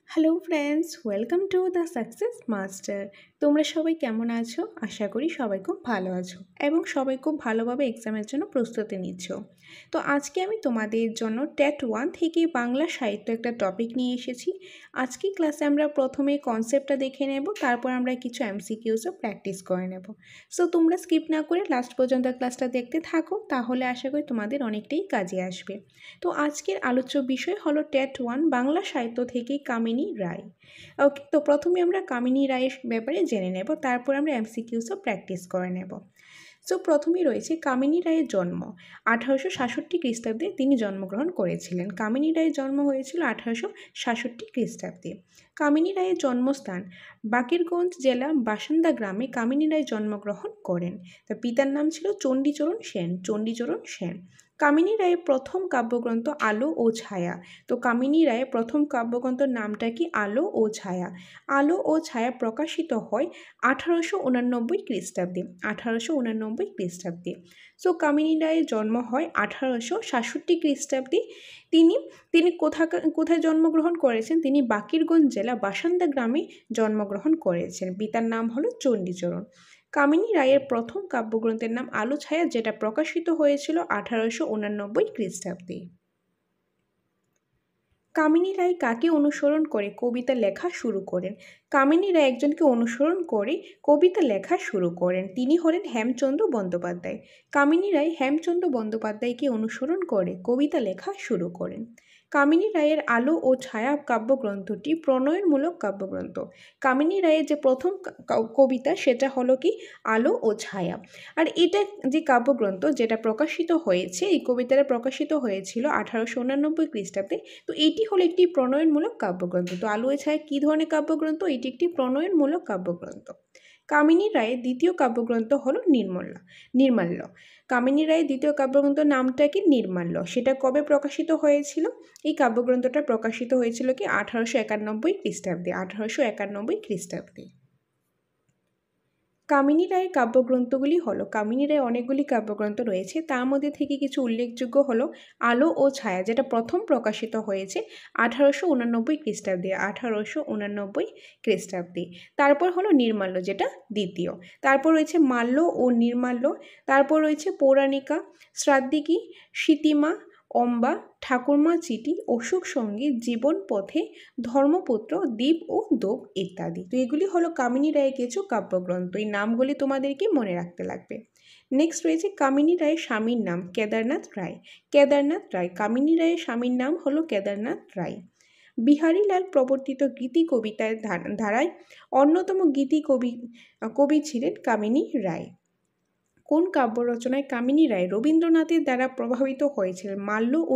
Hello friends, welcome to the success master. তোমরা সবাই কেমন আছো? আশা করি সবাই খুব ভালো আছো এবং সবাই খুব ভালোভাবে এক্সামের জন্য প্রস্তুতি নিচ্ছ। তো আজকে আমি তোমাদের জন্য টেট 1 থেকে বাংলা সাহিত্য একটা টপিক নিয়ে এসেছি। আজকে ক্লাসে আমরা প্রথমে কনসেপ্টটা দেখে নেব, তারপর আমরা কিছু এমসিকিউসও প্র্যাকটিস করে নেব। সো তোমরা স্কিপ না করে লাস্ট পর্যন্ত ক্লাসটা দেখতে থাকো, তাহলে আশা করি তোমাদের অনেকটাই কাজে আসবে। তো আজকের আলোচ্য বিষয় হলো টেট 1 বাংলা সাহিত্য থেকে কামিনী রায়। ওকে, তো প্রথমে আমরা কামিনী রায়ের ব্যাপারে জেনে নেব, তারপর আমরা এমসিকিউসও প্র্যাকটিস করে নেব। সো প্রথমেই রয়েছে কামিনী রায়ের জন্ম। 1866 খ্রিস্টাব্দে তিনি জন্মগ্রহণ করেছিলেন। কামিনী রায়ের জন্ম হয়েছিল 1866 খ্রিস্টাব্দে। কামিনী রায়ের জন্মস্থান বাকেরগঞ্জ জেলা বাসান্দা গ্রামে কামিনী রায় জন্মগ্রহণ করেন। তার পিতার নাম ছিল চণ্ডীচরণ সেন। চণ্ডীচরণ সেন। কামিনী রায়ের প্রথম কাব্যগ্রন্থ আলো ও ছায়া। তো কামিনী রায়ের প্রথম কাব্যগ্রন্থর নামটা কি? আলো ও ছায়া। আলো ও ছায়া প্রকাশিত হয় 1889 খ্রিস্টাব্দে। 1889 খ্রিস্টাব্দে। সো কামিনী রায়ের জন্ম হয় 1866 খ্রিস্টাব্দে। তিনি কোথায় জন্মগ্রহণ করেছেন? তিনি বাকেরগঞ্জ জেলা বাসান্দা গ্রামে জন্মগ্রহণ করেছেন। পিতার নাম হলো চণ্ডীচরণ। কামিনী রায়ের প্রথম কাব্যগ্রন্থের নাম আলো ছায়া, যেটা প্রকাশিত হয়েছিল 1889 খ্রিস্টাব্দে। কামিনী রায় কাকে অনুসরণ করে কবিতা লেখা শুরু করেন? কামিনী রায় একজনকে অনুসরণ করে কবিতা লেখা শুরু করেন। তিনি হলেন হেমচন্দ্র বন্দ্যোপাধ্যায়। কামিনী রায় হেমচন্দ্র বন্দ্যোপাধ্যায়কে অনুসরণ করে কবিতা লেখা শুরু করেন। কামিনী রায়ের আলো ও ছায়া কাব্যগ্রন্থটি প্রণয়নমূলক কাব্যগ্রন্থ। কামিনী রায়ের যে প্রথম কবিতা সেটা হলো কি? আলো ও ছায়া। আর এটা যে কাব্যগ্রন্থ যেটা প্রকাশিত হয়েছে, এই কবিতাটা প্রকাশিত হয়েছিল 1889 খ্রিস্টাব্দে। তো এটি হলো একটি প্রণয়নমূলক কাব্যগ্রন্থ। তো আলো ও ছায়া কী ধরনের কাব্যগ্রন্থ? এটি একটি প্রণয়নমূলক কাব্যগ্রন্থ। কামিনী রায়ের দ্বিতীয় কাব্যগ্রন্থ হলো নির্মাল্য। কামিনী রায়ের দ্বিতীয় কাব্যগ্রন্থ নামটা কি? নির্মাল্য। সেটা কবে প্রকাশিত হয়েছিল? এই কাব্যগ্রন্থটা প্রকাশিত হয়েছিল কি? 1891 খ্রিস্টাব্দে। 1891 খ্রিস্টাব্দে। কামিনী রায়ের কাব্যগ্রন্থগুলি হলো, কামিনী রায়ের অনেকগুলি কাব্যগ্রন্থ রয়েছে, তার মধ্যে থেকে কিছু উল্লেখযোগ্য হলো আলো ও ছায়া, যেটা প্রথম প্রকাশিত হয়েছে 1889 খ্রিস্টাব্দে। 1889 খ্রিস্টাব্দে। তারপর হলো নির্মাল্য, যেটা দ্বিতীয়। তারপর রয়েছে মাল্য ও নির্মাল্য। তারপর রয়েছে পৌরাণিকা, শ্রাদ্ধিকী, সীতিমা, অম্বা, ঠাকুরমা চিঠি, অশোক সঙ্গীত, জীবন পথে, ধর্মপুত্র, দ্বীপ ও দোপ ইত্যাদি। তো এগুলি হলো কামিনী রায়ের কিছু কাব্যগ্রন্থ। এই নামগুলি তোমাদেরকে মনে রাখতে লাগবে। নেক্সট রয়েছে কামিনী রায়ের স্বামীর নাম কেদারনাথ রায়। কেদারনাথ রায়। কামিনী রায়ের স্বামীর নাম হলো কেদারনাথ রায়। বিহারীলাল প্রবর্তিত গীতি কবিতার ধারায় অন্যতম কবি ছিলেন কামিনী রায়। কোন কাব্য রচনায় কামিনী রায় রবীন্দ্রনাথের দ্বারা প্রভাবিত হয়েছিলেন? মাল্য ও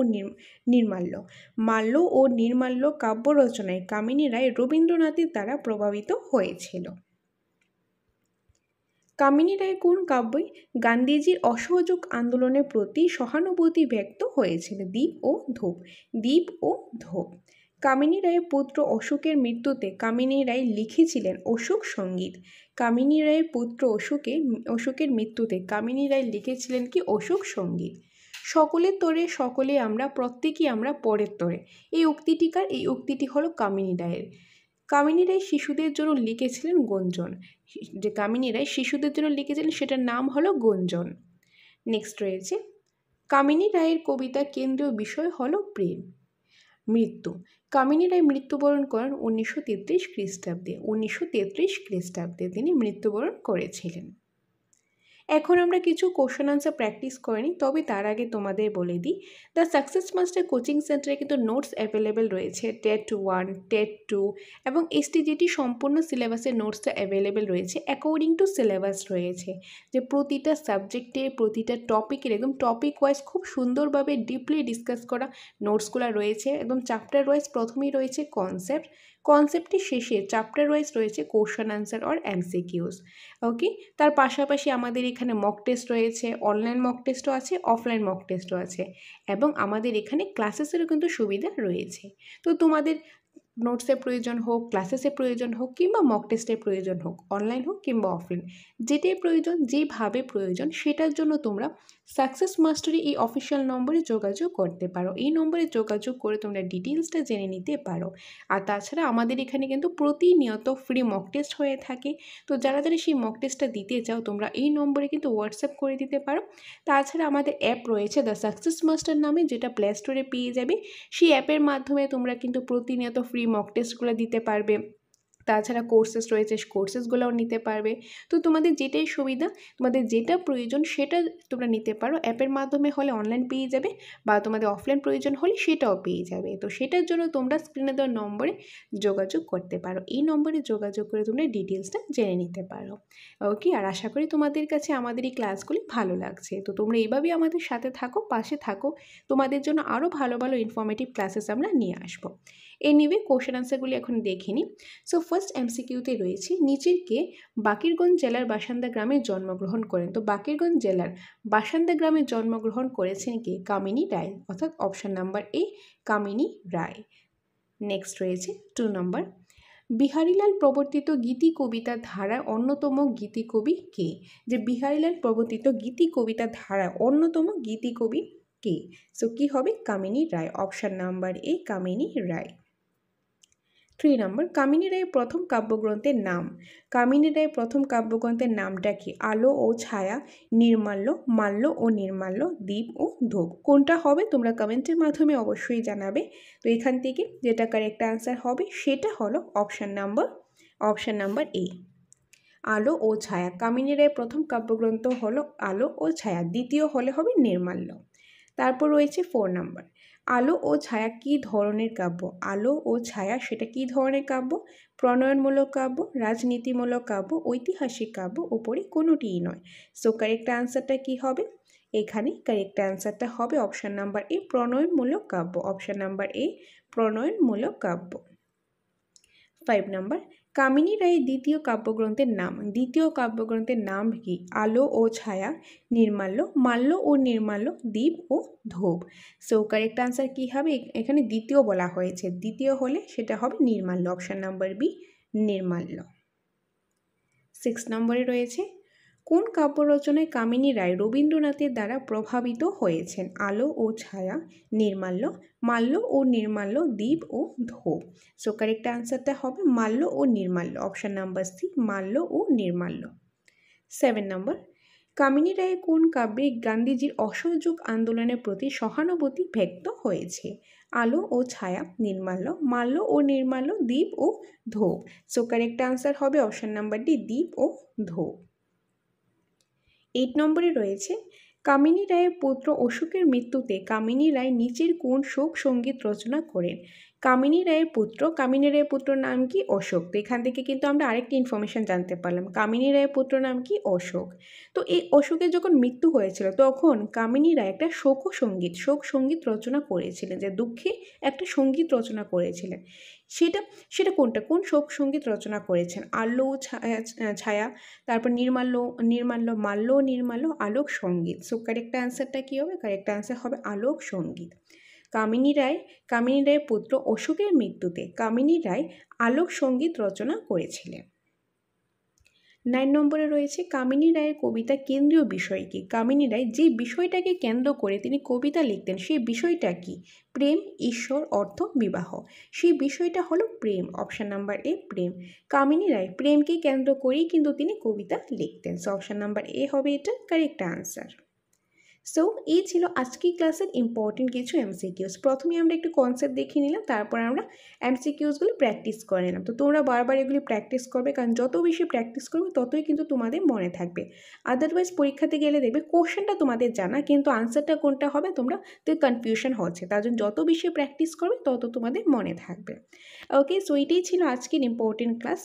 নির্মাল্য। মাল্য ও নির্মাল্য কাব্য রচনায় কামিনী রায় রবীন্দ্রনাথের দ্বারা প্রভাবিত হয়েছিল। কামিনী রায় কোন কাব্যে গান্ধীজির অসহযোগ আন্দোলনের প্রতি সহানুভূতি ব্যক্ত হয়েছিল? দ্বীপ ও ধূপ। দ্বীপ ও ধূপ। কামিনী রায়ের পুত্র অশোকের মৃত্যুতে কামিনী রায় লিখেছিলেন অশোক সঙ্গীত। কামিনী রায়ের পুত্র অশোকের মৃত্যুতে কামিনী রায় লিখেছিলেন কি? অশোক সঙ্গীত। সকলের তোরে সকলে আমরা, প্রত্যেকেই আমরা পরের তোরে। এই উক্তিটিকার, এই উক্তিটি হলো কামিনী রায়ের। কামিনী রায় শিশুদের জন্য লিখেছিলেন গুঞ্জন। যে কামিনী রায় শিশুদের জন্য লিখেছিলেন সেটার নাম হলো গুঞ্জন। নেক্সট রয়েছে কামিনী রায়ের কবিতার কেন্দ্রীয় বিষয় হলো প্রেম। মৃত্যু। কামিনী রায় মৃত্যুবরণ করেন 1933 খ্রিস্টাব্দে। 1933 খ্রিস্টাব্দে তিনি মৃত্যুবরণ করেছিলেন। এখন আমরা কিছু কোশ্চেন আনসার প্র্যাকটিস করে নিই, তবে তার আগে তোমাদের বলে দিই, দ্য সাকসেস মাস্টার কোচিং সেন্টারে কিন্তু নোটস অ্যাভেলেবেল রয়েছে। টেট 1, টেট 2 এবং এসটিজিটি সম্পূর্ণ সিলেবাসের নোটসটা অ্যাভেলেবেল রয়েছে। অ্যাকর্ডিং টু সিলেবাস রয়েছে, যে প্রতিটা সাবজেক্টে, প্রতিটা টপিকের একদম টপিক ওয়াইজ খুব সুন্দরভাবে ডিপলি ডিসকাস করা নোটসগুলো রয়েছে। একদম চ্যাপ্টার ওয়াইজ প্রথমেই রয়েছে কনসেপ্টের শেষে চ্যাপ্টার ওয়াইজ রয়েছে কোশ্চেন আনসার অর এমসিকিউস। ওকে, তার পাশাপাশি আমাদের এখানে মক টেস্ট রয়েছে, অনলাইন মক টেস্টও আছে, অফলাইন মক টেস্টও আছে, এবং আমাদের এখানে ক্লাসেসেরও কিন্তু সুবিধা রয়েছে। তো তোমাদের নোটসের প্রয়োজন হোক, ক্লাসেসের প্রয়োজন হোক কিংবা মক টেস্টের প্রয়োজন হোক, অনলাইন হোক কিংবা অফলাইন, যেটাই প্রয়োজন, যেভাবে প্রয়োজন, সেটার জন্য তোমরা সাকসেস মাস্টারি এই অফিসিয়াল নম্বরে যোগাযোগ করতে পারো। এই নম্বরে যোগাযোগ করে তোমরা ডিটেলসটা জেনে নিতে পারো। আর তাছাড়া আমাদের এখানে কিন্তু প্রতিনিয়ত ফ্রি মক টেস্ট হয়ে থাকে। তো যারা যারা সেই মক টেস্টটা দিতে চাও তোমরা এই নম্বরে কিন্তু হোয়াটসঅ্যাপ করে দিতে পারো। তাছাড়া আমাদের অ্যাপ রয়েছে দ্য সাকসেস মাস্টার নামে, যেটা প্লে স্টোরে পেয়ে যাবে। সেই অ্যাপের মাধ্যমে তোমরা কিন্তু প্রতিনিয়ত ফ্রি মক টেস্টগুলো দিতে পারবে। তাছাড়া কোর্সেস রয়েছে, কোর্সেসগুলোও নিতে পারবে। তো তোমাদের যেটাই সুবিধা, তোমাদের যেটা প্রয়োজন সেটা তোমরা নিতে পারো। অ্যাপের মাধ্যমে হলে অনলাইন পেয়ে যাবে, বা তোমাদের অফলাইন প্রয়োজন হলে সেটাও পেয়ে যাবে। তো সেটার জন্য তোমরা স্ক্রিনে দেওয়া নম্বরে যোগাযোগ করতে পারো। এই নম্বরে যোগাযোগ করে তোমরা ডিটেলসটা জেনে নিতে পারো। ওকে, আর আশা করি তোমাদের কাছে আমাদের এই ক্লাসগুলি ভালো লাগছে। তো তোমরা এইভাবেই আমাদের সাথে থাকো, পাশে থাকো। তোমাদের জন্য আরও ভালো ভালো ইনফরমেটিভ ক্লাসেস আমরা নিয়ে আসবো। এনিওয়ে, কোশ্চেন আনসারগুলি এখন দেখে নিই। সো ফার্স্ট এমসিকিউতে রয়েছে, নিচের কে বাকিরগঞ্জ জেলার বাসান্দা গ্রামে জন্মগ্রহণ করেন? তো বাকিরগঞ্জ জেলার বাসান্দা গ্রামে জন্মগ্রহণ করেছেন কে? কামিনী রায়, অর্থাৎ option number A, Kamini Roy. Next রয়েছে 2 নম্বর, বিহারীলাল প্রবর্তিত গীতি কবিতা ধারার অন্যতম গীতিকবি কে? যে বিহারীলাল প্রবর্তিত গীতি কবিতা ধারার অন্যতম গীতিকবি কে? সো কি হবে? কামিনী রায়, অপশান নাম্বার এ, কামিনী রায়। 3 নম্বর, কামিনী রায়ের প্রথম কাব্যগ্রন্থের নাম। কামিনী রায়ের প্রথম কাব্যগ্রন্থের নামটা কি? আলো ও ছায়া, নির্মাল্য, মাল্য ও নির্মাল্য, দ্বীপ ও ধূপ। কোনটা হবে তোমরা কমেন্টের মাধ্যমে অবশ্যই জানাবে। তো এখান থেকে যেটা কারেক্ট আনসার হবে সেটা হলো অপশান নাম্বার এ, আলো ও ছায়া। কামিনী রায়ের প্রথম কাব্যগ্রন্থ হলো আলো ও ছায়া, দ্বিতীয় হলে হবে নির্মাল্য। তারপর রয়েছে 4 নম্বর, আলো ও ছায়া কী ধরনের কাব্য? আলো ও ছায়া সেটা কী ধরনের কাব্য? প্রণয়নমূলক কাব্য, রাজনীতিমূলক কাব্য, ঐতিহাসিক কাব্য, উপরে কোনোটিই নয়। সো কারেক্ট আনসারটা কী হবে? এখানে কারেক্ট আনসারটা হবে অপশান নাম্বার এ, প্রণয়নমূলক কাব্য। অপশান নাম্বার এ, প্রণয়নমূলক কাব্য। 5 নম্বর, কামিনী রায়ের দ্বিতীয় কাব্যগ্রন্থের নাম। দ্বিতীয় কাব্যগ্রন্থের নাম কি? আলো ও ছায়া, নির্মাল্য, মাল্য ও নির্মাল্য, দ্বীপ ও ধূপ। সো কারেক্ট আনসার কী হবে? এখানে দ্বিতীয় বলা হয়েছে, দ্বিতীয় হলে সেটা হবে Nirmalya, option number B, Nirmalya. 6 নম্বরে রয়েছে, কোন কাব্য রচনায় কামিনী রায় রবীন্দ্রনাথের দ্বারা প্রভাবিত হয়েছেন? আলো ও ছায়া, নির্মাল্য, মাল্য ও নির্মাল্য, দ্বীপ ও ধূপ। সো কারেক্ট আনসারটা হবে মাল্য ও নির্মাল্য, অপশান নাম্বার সি, মাল্য ও নির্মাল্য। 7 নম্বর, কামিনী রায়ের কোন কাব্যে গান্ধীজির অসহযোগ আন্দোলনের প্রতি সহানুভূতি ব্যক্ত হয়েছে? আলো ও ছায়া, নির্মাল্য, মাল্য ও নির্মাল্য, দ্বীপ ও ধূপ। সো কারেক্ট আনসার হবে অপশান নাম্বার ডি, দ্বীপ ও ধূপ। 8 নম্বরে রয়েছে, কামিনী রায়ের পুত্র অশোকের মৃত্যুতে কামিনী রায় নিচের কোন শোক সঙ্গীত রচনা করেন? কামিনী রায়ের পুত্র নাম কি? অশোক। তো এখান থেকে কিন্তু আমরা আরেকটি ইনফরমেশন জানতে পারলাম, কামিনী রায়ের পুত্র নাম কি? অশোক। তো এই অশোকের যখন মৃত্যু হয়েছিল তখন কামিনী রায় একটা শোক সঙ্গীত রচনা করেছিলেন, যে দুঃখে একটা সঙ্গীত রচনা করেছিলেন। সেটা কোনটা? কোন শোক সঙ্গীত রচনা করেছেন? আলো ছায়া, তারপর নির্মাল্য, মাল্য নির্মাল্য, আলোক সঙ্গীত। সো কারেক্ট আনসারটা কী হবে? কারেক্ট আনসার হবে আলোক সঙ্গীত। কামিনী রায়ের পুত্র অশোকের মৃত্যুতে কামিনী রায় আলোক সঙ্গীত রচনা করেছিলেন। 9 নম্বরে রয়েছে, কামিনী রায়ের কবিতা কেন্দ্রীয় বিষয় কি? কামিনী রায় যে বিষয়টাকে কেন্দ্র করে তিনি কবিতা লিখতেন সেই বিষয়টা কি? প্রেম, ঈশ্বর, অর্থ, বিবাহ। সেই বিষয়টা হলো প্রেম, অপশান নাম্বার এ, প্রেম। কামিনী রায় প্রেমকে কেন্দ্র করেই কিন্তু তিনি কবিতা লিখতেন। সো অপশান নাম্বার এ হবে এটা কারেক্ট আনসার। সো এই ছিল আজকের ক্লাসের ইম্পর্টেন্ট কিছু এমসিকিউস। প্রথমে আমরা একটু কনসেপ্ট দেখে নিলাম, তারপর আমরা এমসিকিউসগুলো প্র্যাকটিস করে নিলাম। তো তোমরা বারবার এগুলি প্র্যাকটিস করবে, কারণ যত বেশি প্র্যাকটিস করবে ততই কিন্তু তোমাদের মনে থাকবে। আদারওয়াইজ পরীক্ষাতে গেলে দেখবে কোশ্চেনটা তোমাদের জানা, কিন্তু আনসারটা কোনটা হবে তোমরা কনফিউশন হচ্ছে। তার জন্য যত বেশি প্র্যাকটিস করবে তত তোমাদের মনে থাকবে। ওকে, সো এটাই ছিল আজকের ইম্পর্টেন্ট ক্লাস।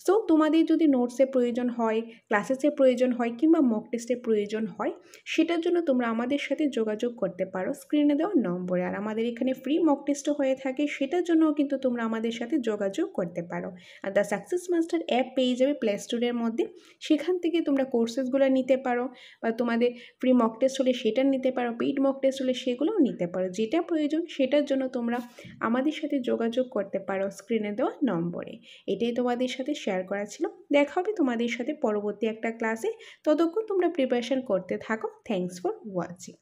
সো তোমাদের যদি নোটসের প্রয়োজন হয়, ক্লাসেসের প্রয়োজন হয় কিংবা মক টেস্টের প্রয়োজন হয়, সেটার জন্য তোমরা আমাদের সাথে যোগাযোগ করতে পারো স্ক্রিনে দেওয়া নম্বরে। আর আমাদের এখানে ফ্রি মক টেস্টও হয়ে থাকে, সেটার জন্যও কিন্তু তোমরা আমাদের সাথে যোগাযোগ করতে পারো। Are the success master app পেয়ে যাবে প্লে স্টোরের মধ্যে, সেখান থেকে তোমরা কোর্সেসগুলো নিতে পারো, বা তোমাদের ফ্রি মক টেস্ট হলে সেটা নিতে পারো, পেইড মক টেস্ট হলে সেগুলোও নিতে পারো। যেটা প্রয়োজন সেটার জন্য তোমরা আমাদের সাথে যোগাযোগ করতে পারো স্ক্রিনে দেওয়া নম্বরে। এটাই তোমাদের সাথে শেয়ার করা ছিল। দেখা হবে তোমাদের সাথে পরবর্তী একটা ক্লাসে। ততক্ষণ তোমরা প্রিপারেশন করতে থাকো। Thanks for watching.